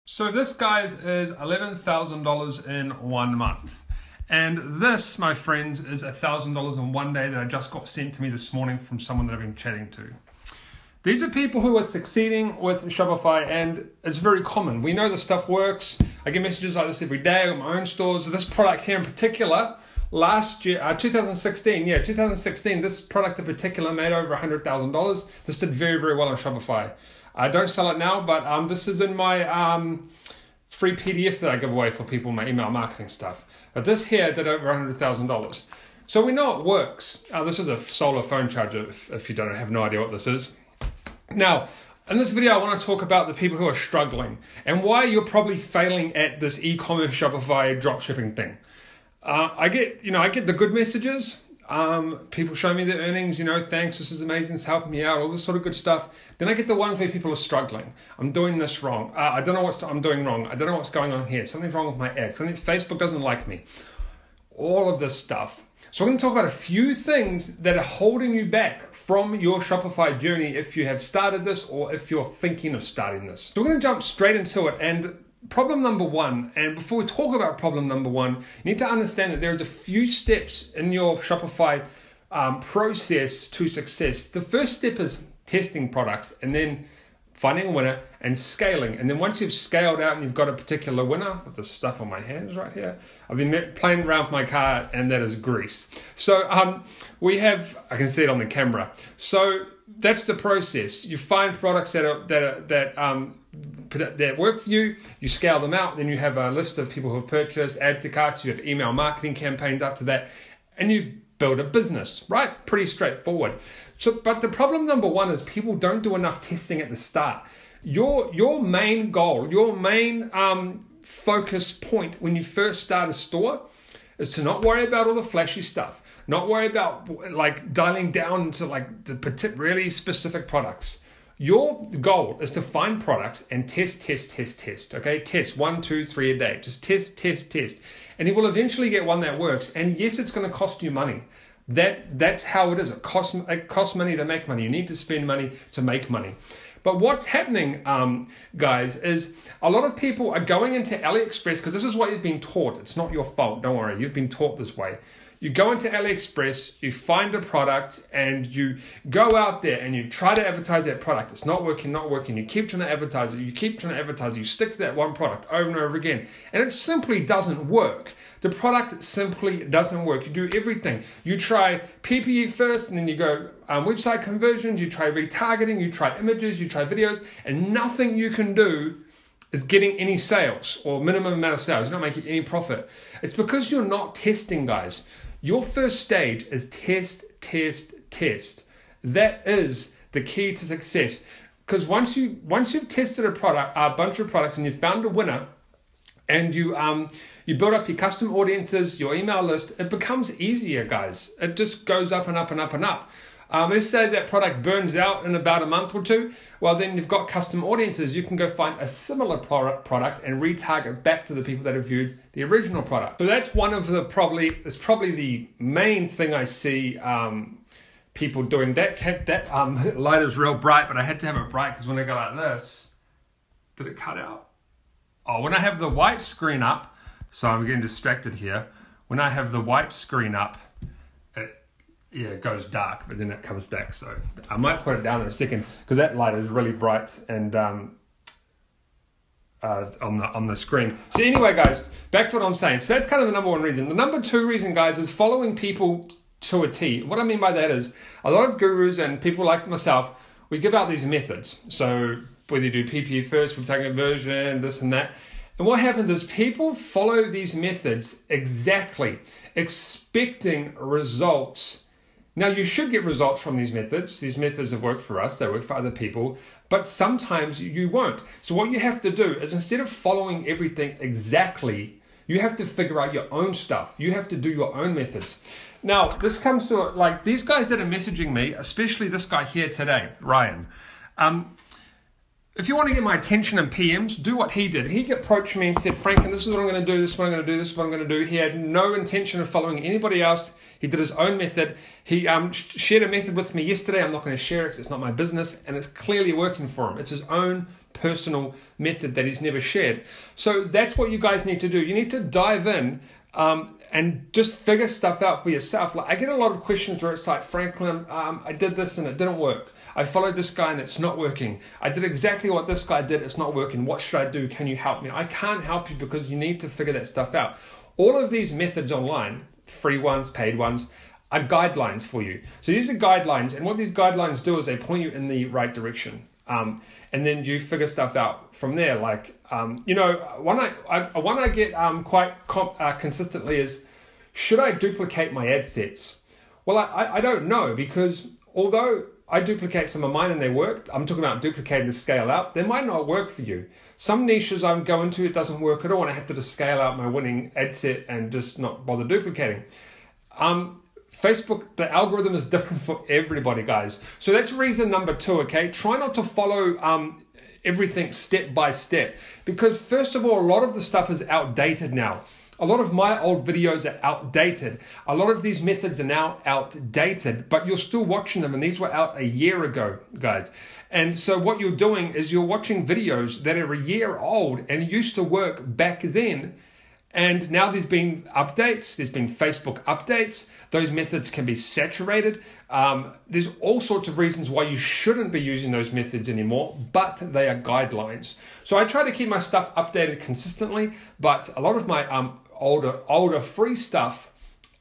So this, guys, is $11,000 in 1 month. And this, my friends, is $1,000 in 1 day that I just got sent to me this morning from someone that I've been chatting to. These are people who are succeeding with Shopify, and it's very common. We know this stuff works. I get messages like this every day on my own stores. This product here in particular, last year, 2016, this product in particular made over $100,000. This did very, very well on Shopify. I don't sell it now, but this is in my free PDF that I give away for people, my email marketing stuff. But this here did over $100,000. So we know it works. This is a solar phone charger, if you don't have no idea what this is. Now, in this video, I want to talk about the people who are struggling and why you're probably failing at this e-commerce Shopify dropshipping thing. I get the good messages. People show me their earnings, thanks, this is amazing, it's helping me out, all this sort of good stuff. Then I get the ones where people are struggling. I'm doing this wrong. I don't know what I'm doing wrong. I don't know what's going on here. Something's wrong with my ad. Facebook doesn't like me. All of this stuff. So we're going to talk about a few things that are holding you back from your Shopify journey if you have started this or if you're thinking of starting this. So we're going to jump straight into it. And problem number one, and before we talk about problem number one, you need to understand that there's a few steps in your Shopify process to success. The first step is testing products and then finding a winner and scaling. And then once you've scaled out and you've got a particular winner, I've got this stuff on my hands right here. I've been playing around with my car and that is grease. So we have, I can see it on the camera. So that's the process. You find products that work for you, you scale them out, then you have a list of people who have purchased, add to carts, you have email marketing campaigns after that, and you build a business, right? Pretty straightforward. But the problem number one is people don't do enough testing at the start. Your main goal, your main focus point when you first start a store is to not worry about all the flashy stuff, not worry about like dialing down to like the really specific products. Your goal is to find products and test, okay? Test 1, 2, 3 a day. Just test. And you will eventually get one that works. And yes, it's going to cost you money. That's how it is. It costs money to make money. You need to spend money to make money. But what's happening, guys, is a lot of people are going into AliExpress because this is what you've been taught. It's not your fault. Don't worry. You've been taught this way. You go into AliExpress, you find a product, and you go out there and you try to advertise that product. It's not working. You keep trying to advertise it. You stick to that one product over and over again. And it simply doesn't work. The product simply doesn't work. You do everything. You try PPE first, and then you go website conversions, you try retargeting, you try images, you try videos, and nothing you can do is getting any sales or minimum amount of sales. You're not making any profit. It's because you're not testing, guys. Your first stage is test. That is the key to success. Because once you've tested a bunch of products and you've found a winner, and you build up your custom audiences, your email list, it becomes easier, guys. It just goes up and up and up and up. Let's say that product burns out in about a month or two. Well, then you've got custom audiences. You can go find a similar product and retarget back to the people that have viewed the original product. So that's one of it's probably the main thing I see people doing. That light is real bright, but I had to have it bright because when I go like this, did it cut out? Oh, when I have the white screen up, so I'm getting distracted here. When I have the white screen up, it goes dark, but then it comes back. So I might put it down in a second because that light is really bright and on the screen. So anyway, guys, back to what I'm saying. So that's kind of the number one reason. The number two reason, guys, is following people to a T. What I mean by that is a lot of gurus and people like myself, we give out these methods. So whether you do PPE first, we're taking conversion, this and that. And what happens is people follow these methods exactly, expecting results. Now, you should get results from these methods. These methods have worked for us. They work for other people. But sometimes you won't. So what you have to do is instead of following everything exactly, you have to figure out your own stuff. You have to do your own methods. Now, this comes to like these guys that are messaging me, especially this guy here today, Ryan. If you want to get my attention in PMs, do what he did. He approached me and said, Franklin, this is what I'm going to do, this is what I'm going to do, this is what I'm going to do. He had no intention of following anybody else. He did his own method. He shared a method with me yesterday. I'm not going to share it because it's not my business, and it's clearly working for him. It's his own personal method that he's never shared. So that's what you guys need to do. You need to dive in and just figure stuff out for yourself. Like, I get a lot of questions where it's like, Franklin, I did this and it didn't work. I followed this guy and it's not working. I did exactly what this guy did. It's not working. What should I do? Can you help me? I can't help you because you need to figure that stuff out. All of these methods online, free ones, paid ones, are guidelines for you. So these are guidelines, and what these guidelines do is they point you in the right direction. And then you figure stuff out from there. Like, one I get quite consistently is, should I duplicate my ad sets? Well, I don't know, because although I duplicate some of mine and they worked, I'm talking about duplicating to scale out, they might not work for you. Some niches I'm going to, it doesn't work at all, and I have to just scale out my winning ad set and just not bother duplicating. Facebook, the algorithm is different for everybody, guys. So that's reason number 2, okay? Try not to follow everything step by step, because first of all, a lot of the stuff is outdated now. A lot of my old videos are outdated. A lot of these methods are now outdated, but you're still watching them, and these were out a year ago, guys. And so what you're doing is you're watching videos that are a year old and used to work back then. And now there's been updates, there's been Facebook updates, those methods can be saturated. There's all sorts of reasons why you shouldn't be using those methods anymore, but they are guidelines. So I try to keep my stuff updated consistently, but a lot of my older free stuff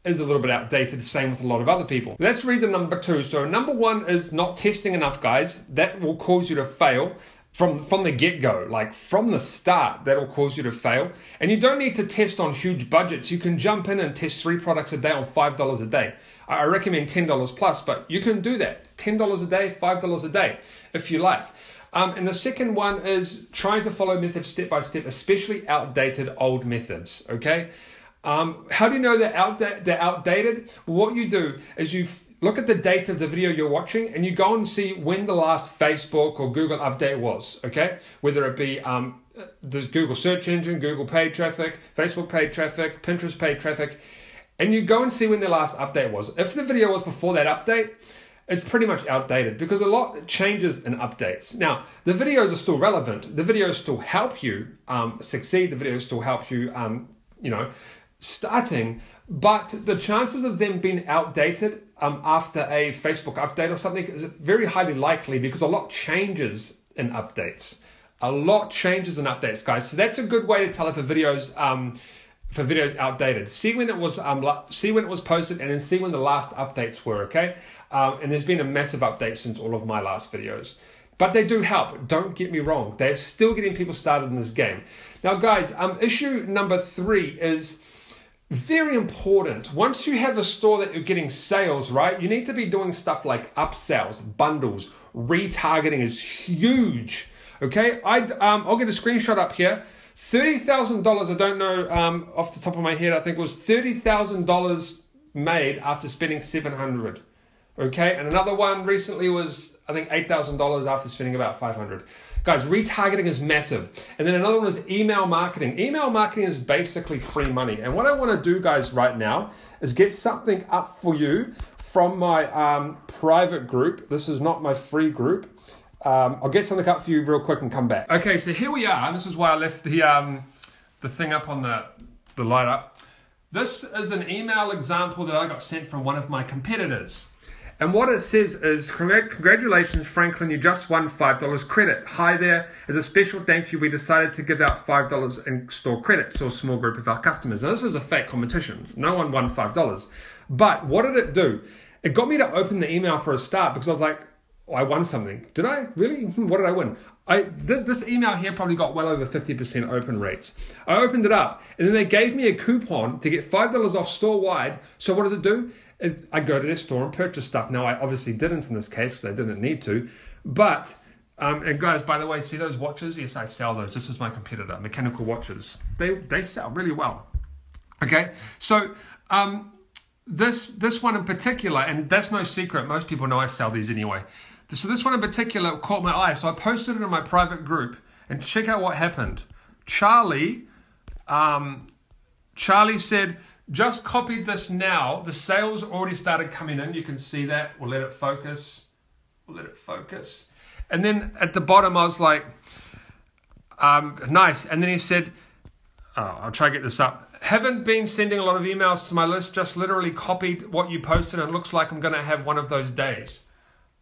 is a little bit outdated, same with a lot of other people. That's reason number 2. So number 1 is not testing enough, guys. That will cause you to fail. From the get-go, like from the start, that'll cause you to fail. And you don't need to test on huge budgets. You can jump in and test 3 products a day on $5 a day. I recommend $10 plus, but you can do that. $10 a day, $5 a day, if you like. And the second one is trying to follow methods step by step, especially outdated old methods, okay? How do you know they're outdated? Well, what you do is you look at the date of the video you're watching, and you go and see when the last Facebook or Google update was, okay? Whether it be the Google search engine, Google paid traffic, Facebook paid traffic, Pinterest paid traffic, and you go and see when the last update was. If the video was before that update, it's pretty much outdated, because a lot changes in updates. Now, the videos are still relevant. The videos still help you succeed. The videos still help you, starting, but the chances of them being outdated after a Facebook update or something is very highly likely, because a lot changes in updates. A lot changes in updates, guys. So that's a good way to tell if a video's outdated. See when it was posted, and then see when the last updates were, okay? And there's been a massive update since all of my last videos. But they do help, don't get me wrong. They're still getting people started in this game. Now, guys, issue number 3 is very important. Once you have a store that you're getting sales, right, you need to be doing stuff like upsells, bundles, retargeting is huge. Okay, I'll get a screenshot up here. $30,000, I don't know off the top of my head, I think it was $30,000 made after spending $700. Okay, and another one recently was, I think, $8,000 after spending about $500. Guys, retargeting is massive. And then another one is email marketing. Email marketing is basically free money. And what I want to do, guys, right now is get something up for you from my private group. This is not my free group. I'll get something up for you real quick and come back. Okay, so here we are. This is why I left the thing up on the light up. This is an email example that I got sent from one of my competitors. And what it says is, congratulations, Franklin, you just won $5 credit. Hi there, as a special thank you, we decided to give out $5 in store credit to a small group of our customers. Now, this is a fake competition. No one won $5. But what did it do? It got me to open the email for a start, because I was like, oh, I won something. Did I? Really? What did I win? This email here probably got well over 50% open rates. I opened it up, and then they gave me a coupon to get $5 off store-wide. So what does it do? I go to their store and purchase stuff. Now, I obviously didn't in this case, because I didn't need to. But, and guys, by the way, see those watches? Yes, I sell those. This is my competitor, mechanical watches. They sell really well. Okay, so this one in particular, and that's no secret. Most people know I sell these anyway. So this one in particular caught my eye. So I posted it in my private group, and check out what happened. Charlie said, just copied this now. The sales already started coming in. You can see that. We'll let it focus. And then at the bottom, I was like, nice. And then he said, I'll try to get this up. Haven't been sending a lot of emails to my list. Just literally copied what you posted, and it looks like I'm going to have one of those days.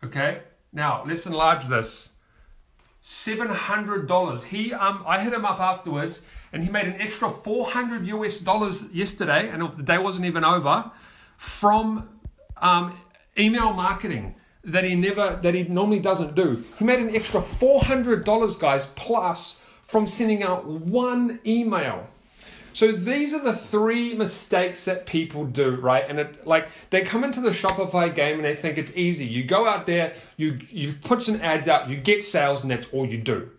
Okay. Now let's enlarge this. $700. I hit him up afterwards, and he made an extra $400 US yesterday, and the day wasn't even over, from email marketing that he normally doesn't do. He made an extra $400, guys, plus from sending out one email. So these are the 3 mistakes that people do, right? And they come into the Shopify game and they think it's easy. You go out there, you put some ads out, you get sales, and that's all you do.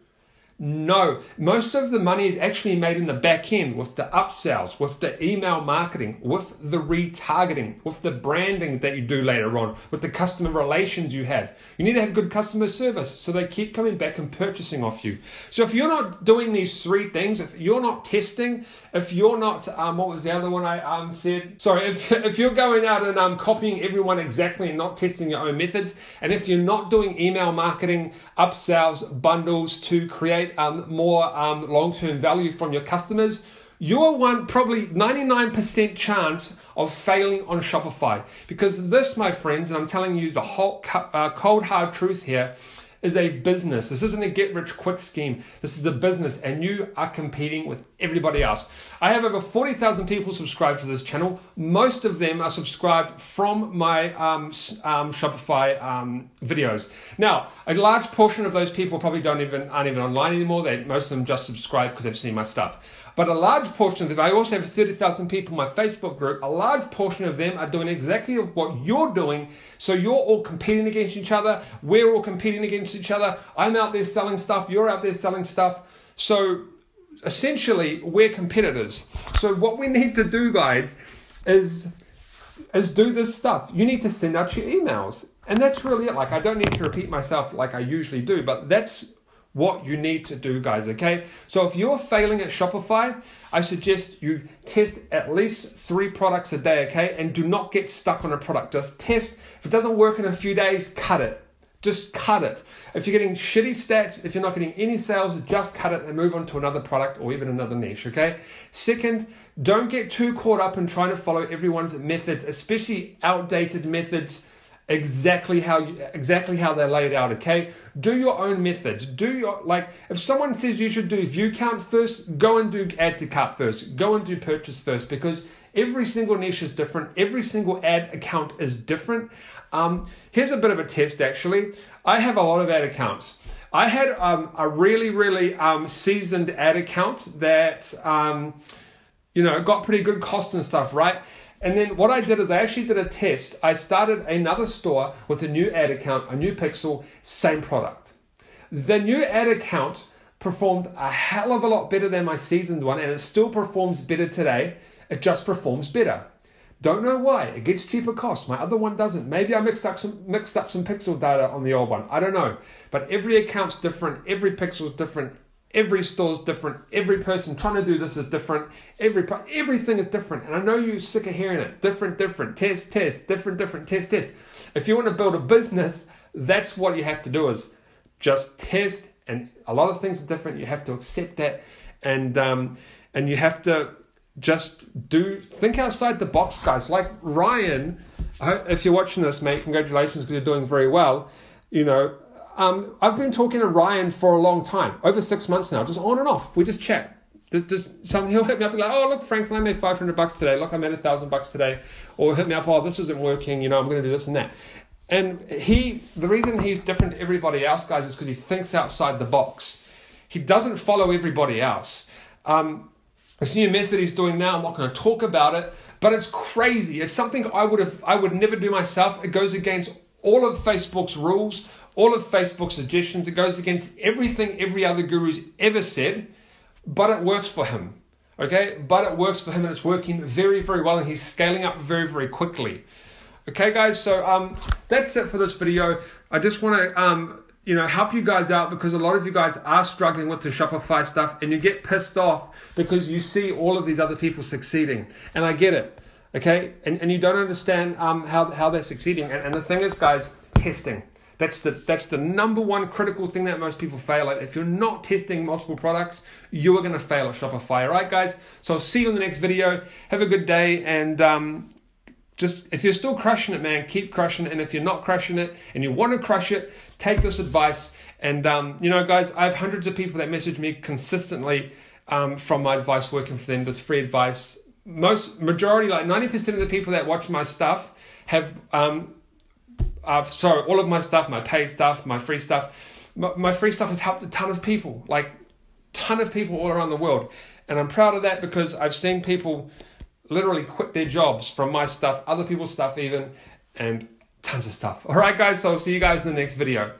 No, most of the money is actually made in the back end with the upsells, with the email marketing, with the retargeting, with the branding that you do later on, with the customer relations you have. You need to have good customer service so they keep coming back and purchasing off you. So if you're not doing these 3 things, if you're not testing, if you're not, what was the other one I said? Sorry, if you're going out and copying everyone exactly and not testing your own methods, and if you're not doing email marketing, upsells, bundles to create more long-term value from your customers, you are probably 99% chance of failing on Shopify. Because this, my friends, and I'm telling you the whole cold hard truth here, is a business. This isn't a get-rich-quick scheme. This is a business, and you are competing with everybody else. I have over 40,000 people subscribed to this channel. Most of them are subscribed from my Shopify videos. Now, a large portion of those people probably aren't even online anymore. Most of them just subscribe because they've seen my stuff. But a large portion of them, I also have 30,000 people in my Facebook group. A large portion of them are doing exactly what you're doing. So you're all competing against each other. We're all competing against each other. I'm out there selling stuff. You're out there selling stuff. So essentially, we're competitors. So what we need to do, guys, is do this stuff. You need to send out your emails. And that's really it. I don't need to repeat myself like I usually do, but that's what you need to do, guys, okay? So if you're failing at Shopify, I suggest you test at least 3 products a day, okay? And do not get stuck on a product. Just test. If it doesn't work in a few days, cut it. Just cut it. If you're getting shitty stats, if you're not getting any sales, just cut it and move on to another product or even another niche, okay? Second, don't get too caught up in trying to follow everyone's methods, especially outdated methods, exactly how they're laid out, okay? Do your own methods. If someone says you should do view count first, go and do add to cart first. Go and do purchase first, because every single niche is different. Every single ad account is different. Here's a bit of a test, actually. I have a lot of ad accounts. I had a really seasoned ad account that got pretty good cost and stuff, right? And then what I did is I actually did a test. I started another store with a new ad account, a new pixel, same product. The new ad account performed a hell of a lot better than my seasoned one, and it still performs better today. It just performs better. Don't know why. It gets cheaper costs. My other one doesn't. Maybe I mixed up some pixel data on the old one. I don't know. But every account's different. Every pixel's different. Every store's different. Every person trying to do this is different. Everything is different. And I know you're sick of hearing it. Different, test, different, test. If you want to build a business, that's what you have to do, is just test. And a lot of things are different. You have to accept that. And you have to just think outside the box, guys. Like Ryan, if you're watching this, mate, congratulations, because you're doing very well. I've been talking to Ryan for a long time, over 6 months now, just on and off. We just chat. He'll hit me up and be like, oh, look, Franklin, I made $500 today. Look, I made $1,000 today. Or hit me up, oh, this isn't working. I'm going to do this and that. And the reason he's different to everybody else, guys, is because he thinks outside the box. He doesn't follow everybody else. This new method he's doing now, I'm not going to talk about it, but it's crazy. It's something I would never do myself. It goes against all of Facebook's rules, all of Facebook's suggestions. It goes against everything every other guru's ever said, but it works for him. Okay? But it works for him, and it's working very, very well, and he's scaling up very, very quickly. Okay, guys, so that's it for this video. I just want to help you guys out because a lot of you guys are struggling with the Shopify stuff and you get pissed off because you see all of these other people succeeding. And I get it, okay? And you don't understand how they're succeeding. And the thing is, guys, testing. That's the number one critical thing that most people fail at. If you're not testing multiple products, you are going to fail at Shopify. All right, guys? So I'll see you in the next video. Have a good day. And just if you're still crushing it, man, keep crushing it. And if you're not crushing it and you want to crush it, take this advice. And, guys, I have hundreds of people that message me consistently from my advice working for them, this free advice. Majority, like 90% of the people that watch my stuff have... all of my stuff, my paid stuff, my free stuff. My free stuff has helped a ton of people, all around the world. And I'm proud of that because I've seen people literally quit their jobs from my stuff, other people's stuff even, and tons of stuff. All right, guys, so I'll see you guys in the next video.